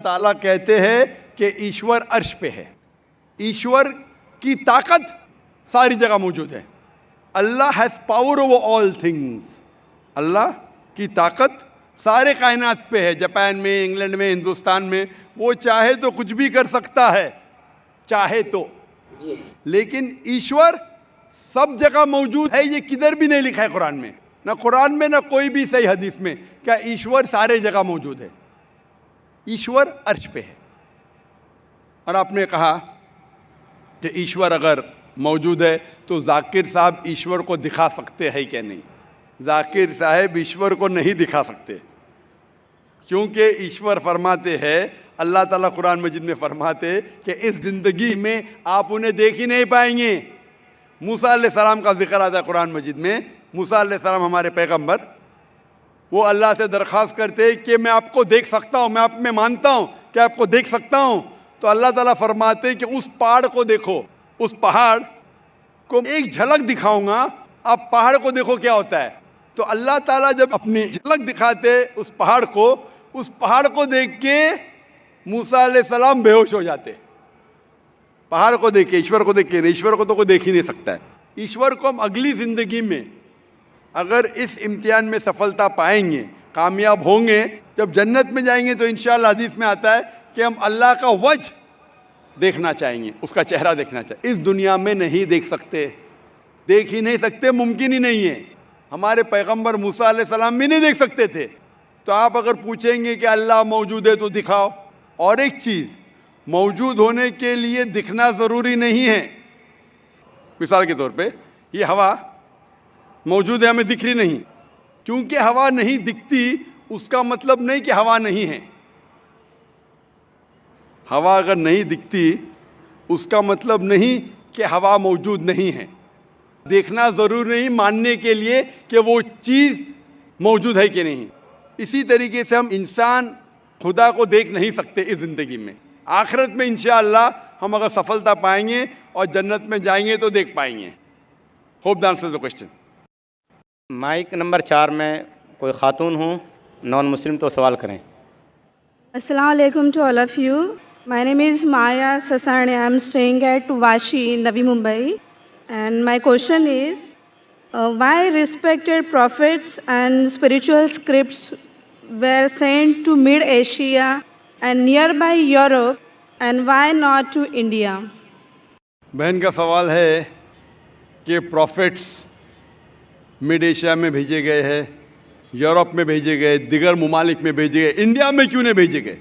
ताला कहते हैं कि ईश्वर अर्श पे है। ईश्वर की ताकत सारी जगह मौजूद है। Allah has power over all things. Allah की ताकत सारे कायनात पे है। जापान में, इंग्लैंड में, हिंदुस्तान में, वो चाहे तो कुछ भी कर सकता है, चाहे तो। लेकिन ईश्वर सब जगह मौजूद है, ये किधर भी नहीं लिखा है कुरान में, ना कुरान में ना कोई भी सही हदीस में, क्या ईश्वर सारे जगह मौजूद है। ईश्वर अर्श पे है। और आपने कहा कि ईश्वर अगर मौजूद है तो जाकिर साहब ईश्वर को दिखा सकते हैं क्या? नहीं, जाकिर साहब ईश्वर को नहीं दिखा सकते, क्योंकि ईश्वर फरमाते हैं, अल्लाह ताला कुरान मजीद में फरमाते कि इस ज़िंदगी में आप उन्हें देख ही नहीं पाएंगे। मूसा अलैहिस्सलाम का जिक्र आता है कुरान मजीद में। मूसा अलैहिस्सलाम हमारे पैगंबर, वो अल्लाह से दरख्वास्त करते कि मैं आपको देख सकता हूँ, मैं आप में मानता हूँ कि आपको देख सकता हूँ। तो अल्लाह ताला फरमाते कि उस पहाड़ को देखो, उस पहाड़ को एक झलक दिखाऊंगा, आप पहाड़ को देखो क्या होता है। तो अल्लाह ताला जब अपनी झलक दिखाते उस पहाड़ को देख के मूसा अलैहिस्सलाम बेहोश हो जाते। पहाड़ को देख के, ईश्वर को देख के। ईश्वर को तो कोई देख ही नहीं सकता है। ईश्वर को हम अगली ज़िंदगी में अगर इस इम्तिहान में सफलता पाएंगे, कामयाब होंगे, जब जन्नत में जाएंगे तो इंशाअल्लाह हदीस में आता है कि हम अल्लाह का वजह देखना चाहेंगे, उसका चेहरा देखना चाहिए। इस दुनिया में नहीं देख सकते, देख ही नहीं सकते, मुमकिन ही नहीं है। हमारे पैगंबर मूसा अलैहिस्सलाम भी नहीं देख सकते थे। तो आप अगर पूछेंगे कि अल्लाह मौजूद है तो दिखाओ। और एक चीज़, मौजूद होने के लिए दिखना ज़रूरी नहीं है। मिसाल के तौर पे ये हवा मौजूद है, हमें दिख रही नहीं। क्योंकि हवा नहीं दिखती उसका मतलब नहीं कि हवा नहीं है। हवा अगर नहीं दिखती उसका मतलब नहीं कि हवा मौजूद नहीं है। देखना ज़रूरी नहीं मानने के लिए कि वो चीज़ मौजूद है कि नहीं। इसी तरीके से हम इंसान खुदा को देख नहीं सकते इस ज़िंदगी में। आखिरत में इंशाअल्लाह हम अगर सफलता पाएंगे और जन्नत में जाएंगे तो देख पाएंगे। Hope that answers the question. Mic number 4 में कोई खातून हूँ, नॉन मुस्लिम, तो सवाल करें। Assalamu alaikum to all of you. My name is Maya Sasani. I am staying at Vashi, Navi Mumbai. And my question is, why respected prophets and spiritual scripts were sent to Mid-Asia and nearby Europe, and why not to India? बहन का सवाल है कि profits mid Asia में भेजे गए हैं, Europe में भेजे गए, दिगर ममालिक में भेजे गए, इंडिया में क्यों नहीं भेजे गए?